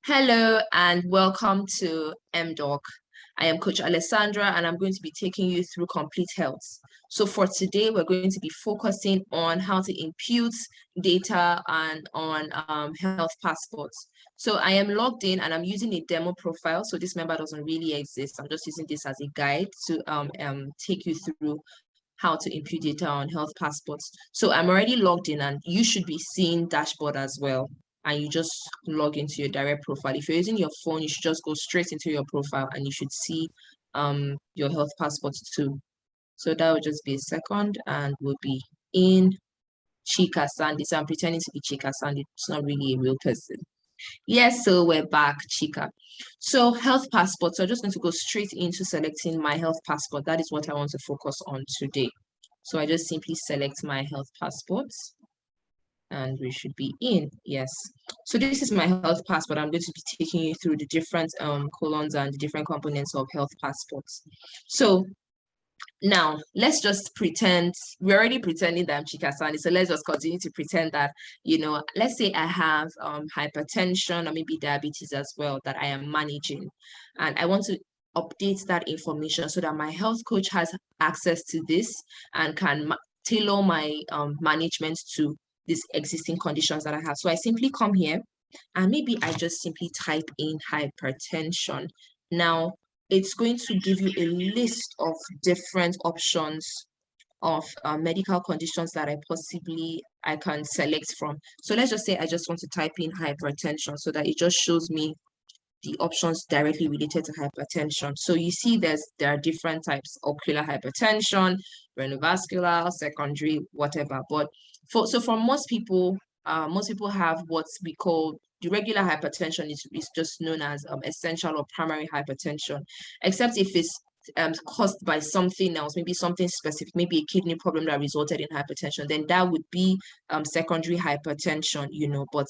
Hello and welcome to mDoc. I am Coach Alessandra and I'm going to be taking you through Complete Health. So for today, we're going to be focusing on how to impute data and on health passports. So I am logged in and I'm using a demo profile. So this member doesn't really exist. I'm just using this as a guide to take you through how to impute data on health passports. So I'm already logged in and you should be seeing dashboard as well. And you just log into your direct profile. If you're using your phone, you should just go straight into your profile and you should see your health passports too. So that will just be a second and we'll be in Chika Sandy. So I'm pretending to be Chika Sandy. It's not really a real person. Yes, so we're back, Chika. So health passport. So I'm just going to go straight into selecting my health passport. That is what I want to focus on today. So I just simply select my health passports and we should be in. Yes. So this is my health passport. I'm going to be taking you through the different columns and the different components of health passports. So now, let's just pretend, we're already pretending that I'm Chika Sani, so let's just continue to pretend that, let's say I have hypertension or maybe diabetes as well that I am managing, and I want to update that information so that my health coach has access to this and can tailor my management to these existing conditions that I have. So I simply come here and maybe I just simply type in hypertension. Now, it's going to give you a list of different options of medical conditions that I can select from. So let's just say I just want to type in hypertension so that it just shows me the options directly related to hypertension. So you see there are different types: ocular hypertension, renovascular, secondary, whatever. But for most people have what we call the regular hypertension is just known as essential or primary hypertension, except if it's caused by something else, maybe something specific, maybe a kidney problem that resulted in hypertension, then that would be secondary hypertension, But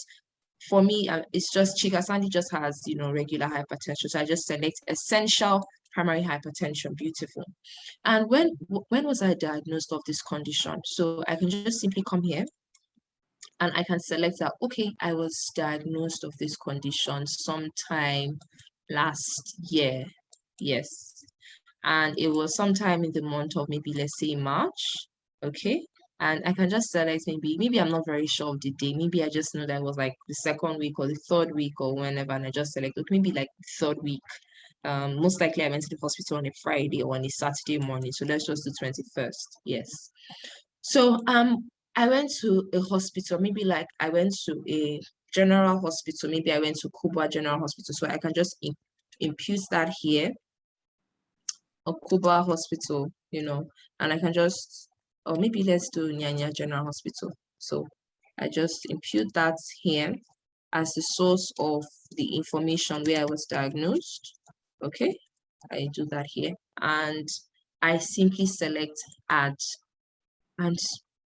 for me, it's just Chika Sandy just has, regular hypertension. So I just select essential primary hypertension. Beautiful. And when was I diagnosed of this condition? So I can just simply come here and I can select that, okay, I was diagnosed of this condition sometime last year. Yes. And it was sometime in the month of maybe, let's say, March. Okay. And I can just select maybe I'm not very sure of the day. Maybe I just know that it was like the second week or the third week or whenever, and I just select, okay, maybe like the third week. Most likely I went to the hospital on a Friday or on a Saturday morning. So let's just do 21st. Yes. So I went to a hospital, maybe like I went to a general hospital, maybe I went to Kuba General Hospital. So I can just impute that here, a Kuba Hospital, and I can just, or maybe let's do Nyanya General Hospital. So I just impute that here as the source of the information where I was diagnosed. Okay, I do that here, and I simply select add, and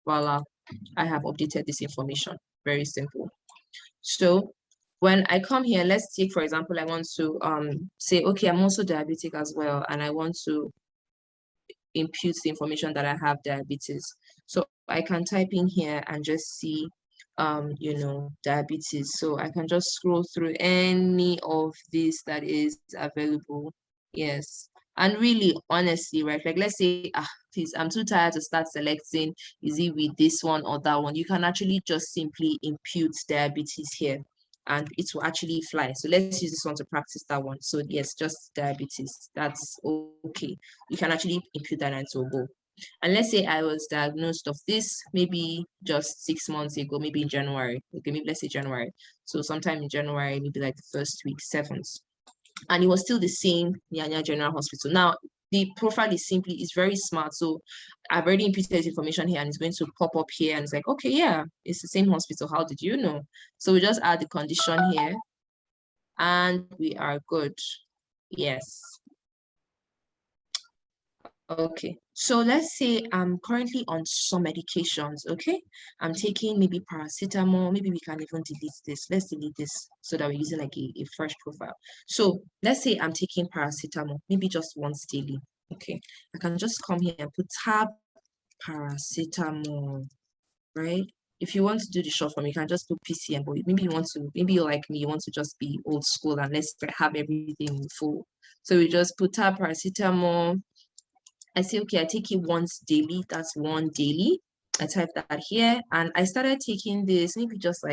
voila, I have updated this information. Very simple. So when I come here, let's take, for example, I want to say, okay, I'm also diabetic as well, and I want to impute the information that I have diabetes. So I can type in here and just see, diabetes. So I can just scroll through any of this that is available. Yes. And really, honestly, right? Like, let's say, please, I'm too tired to start selecting, is it with this one or that one? You can actually just simply impute diabetes here and it will actually fly. So let's use this one to practice that one. So yes, just diabetes. That's okay. You can actually impute that and it will go. And let's say I was diagnosed of this maybe just 6 months ago, maybe in January. Okay, maybe let's say January. So sometime in January, maybe like the first week, 7th. And it was still the same Nyanya General Hospital. Now, the profile is very smart. So I've already imputed information here and it's going to pop up here and it's like, okay, yeah, it's the same hospital. How did you know? So we just add the condition here and we are good. Yes. Okay, so let's say I'm currently on some medications, okay? I'm taking maybe paracetamol, maybe we can even delete this. Let's delete this so that we're using like a fresh profile. So let's say I'm taking paracetamol, maybe just once daily, okay? I can just come here and put tab paracetamol, right? If you want to do the short form, you can just put PCM, but maybe you want to, maybe you're like me, you want to just be old school and let's have everything in full. So we just put tab paracetamol. I say, okay, I take it once daily. That's one daily. I type that here, and I started taking this maybe just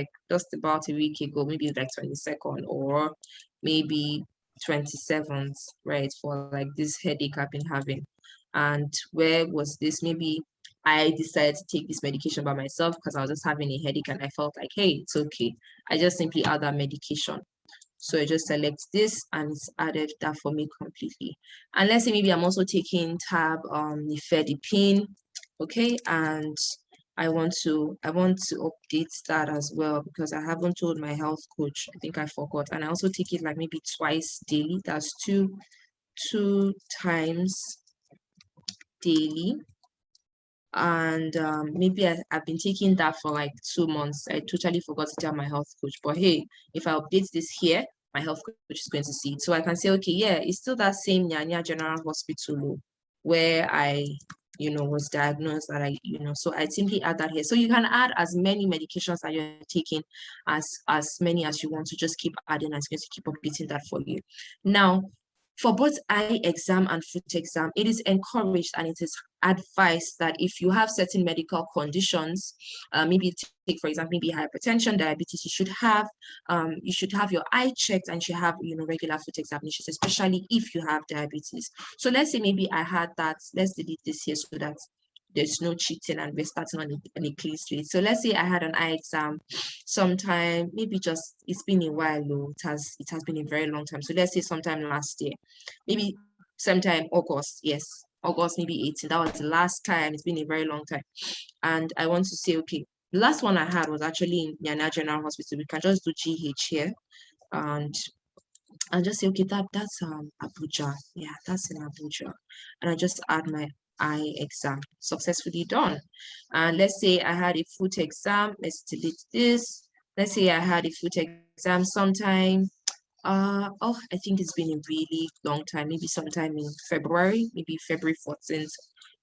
about a week ago, maybe like 22nd or maybe 27th, right? For like this headache I've been having. And where was this? Maybe I decided to take this medication by myself because I was just having a headache and I felt like, hey, it's okay. I just simply add that medication. So I just select this and it's added that for me completely. And let's say maybe I'm also taking tab nifedipine, okay, and I want to update that as well because I haven't told my health coach. I think I forgot. And I also take it like maybe twice daily. That's two times daily. And maybe I've been taking that for like 2 months. I totally forgot to tell my health coach, but hey, if I update this here, my health coach is going to see it. So I can say, okay, yeah, it's still that same Nyanya General Hospital where I was diagnosed that so I simply add that here. So you can add as many medications that you're taking as many as you want to, just keep adding and it's going to keep updating that for you. Now, for both eye exam and foot exam, it is encouraged and it is advised that if you have certain medical conditions, maybe take, for example, maybe hypertension, diabetes, you should have your eye checked and you should have, regular foot examinations, especially if you have diabetes. So let's say maybe I had that. Let's delete this here so that there's no cheating and we're starting on a clean slate. So let's say I had an eye exam sometime, maybe just, it's been a while, though. It has been a very long time. So let's say sometime last year, maybe sometime August, yes, August, maybe 18. That was the last time. It's been a very long time. And I want to say, okay, the last one I had was actually in Nyanya General Hospital. We can just do GH here. And I'll just say, okay, that's Abuja. Yeah, that's in Abuja. And I just add my eye exam, successfully done. And let's say I had a foot exam. Let's delete this. Let's say I had a foot exam sometime. I think it's been a really long time, maybe sometime in February, maybe February 14th.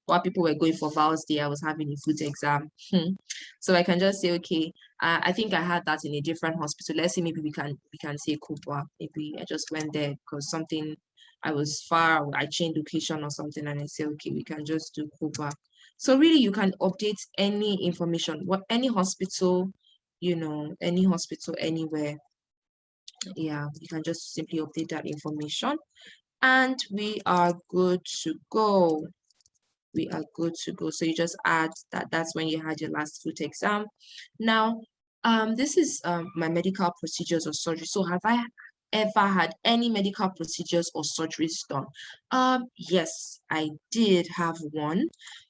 While people were going for Val's Day, I was having a foot exam. So I can just say, okay, I think I had that in a different hospital. Let's say maybe we can say Kuba. Maybe I just went there because something, I was far, I changed location or something, and I say, okay, we can just do Kuba. So really, you can update any information, any hospital, any hospital anywhere. Yeah, you can just simply update that information and we are good to go. We are good to go. So you just add that's when you had your last foot exam. Now, this is my medical procedures or surgery. So have I ever had any medical procedures or surgeries done? Yes, I did have one.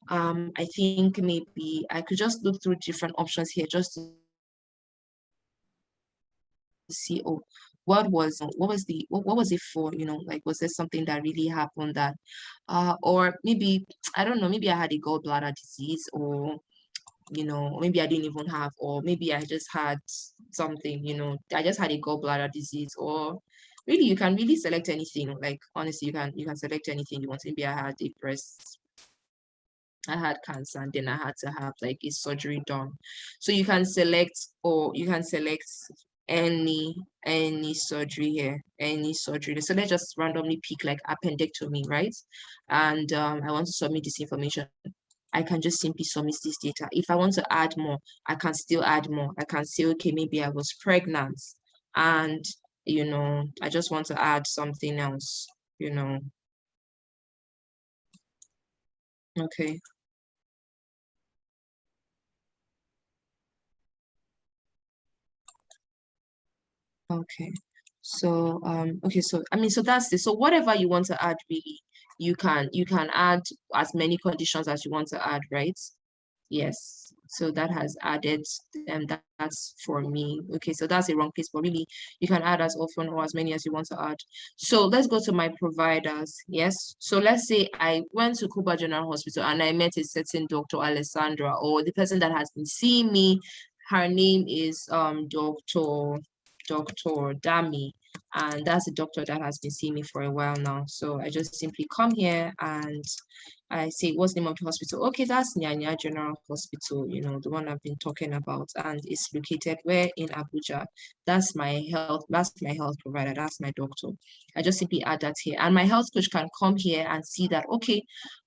I think maybe I could just look through different options here just to see, oh, what was it for, like, was there something that really happened that or maybe I don't know, maybe I had a gallbladder disease, or maybe I didn't even have, or maybe I just had something, I just had a gallbladder disease. Or really, you can really select anything. Like, honestly, you can select anything you want. Maybe I had cancer and then I had to have like a surgery done. So you can select, or you can select any surgery here, any surgery. So let's just randomly pick like appendectomy, right? And I want to submit this information. I can just simply submit this data. If I want to add more, I can still add more. I can say, okay, maybe I was pregnant and I just want to add something else, okay. Okay. So okay, so I mean, so that's it. So whatever you want to add, really, you can add as many conditions as you want to add, right? Yes. So that has added, and that's for me. Okay, so that's a wrong place, but really you can add as often or as many as you want to add. So let's go to my providers. Yes. So let's say I went to Kuba General Hospital and I met a certain Dr. Alessandra, or the person that has been seeing me. Her name is Dr. Dami, and that's a doctor that has been seeing me for a while now. So I just simply come here and I say, what's the name of the hospital? Okay, that's Nyanya General Hospital, you know, the one I've been talking about, and it's located where in Abuja. That's my health provider, that's my doctor. I just simply add that here. And my health coach can come here and see that, okay,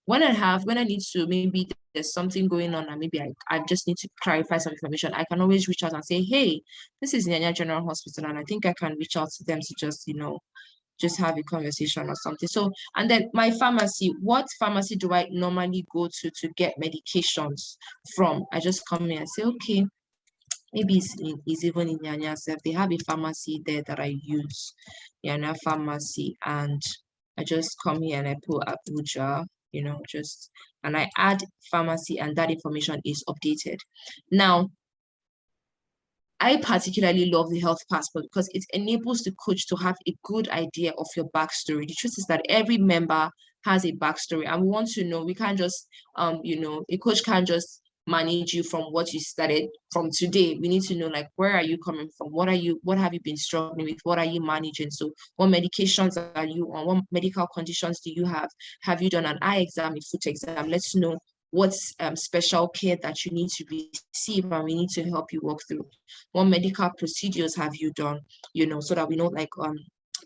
when I need to, maybe there's something going on and maybe I just need to clarify some information, I can always reach out and say, hey, this is Nyanya General Hospital, and I think I can reach out to them to just, you know, just have a conversation or something. So, and then my pharmacy, what pharmacy do I normally go to get medications from? I just come here and say, okay, maybe it's even in Nyanya self. They have a pharmacy there that I use, Nyanya pharmacy, and I just come here and I put Abuja, you know, just, and I add pharmacy, and that information is updated. Now, I particularly love the health passport because it enables the coach to have a good idea of your backstory. The truth is that every member has a backstory, and we want to know. We can't just, you know, a coach can't just manage you from what you started from today. We need to know, like, where are you coming from? What have you been struggling with? What are you managing? So what medications are you on? What medical conditions do you have? Have you done an eye exam, a foot exam? Let's know what's special care that you need to receive, and we need to help you walk through. What medical procedures have you done, you know, so that we know, like,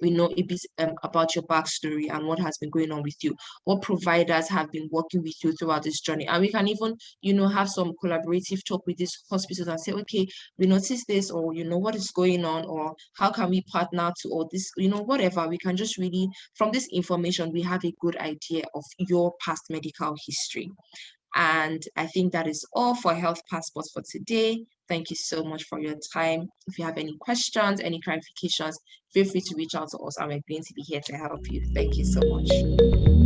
we know a bit about your backstory and what has been going on with you. What providers have been working with you throughout this journey, and we can even, you know, have some collaborative talk with these hospitals and say, okay, we noticed this, or, you know, what is going on, or how can we partner to all this, you know, whatever. We can just really, from this information, we have a good idea of your past medical history. And I think that is all for Health Passports for today. Thank you so much for your time. If you have any questions, any clarifications, feel free to reach out to us, and we're going to be here to help you. Thank you so much.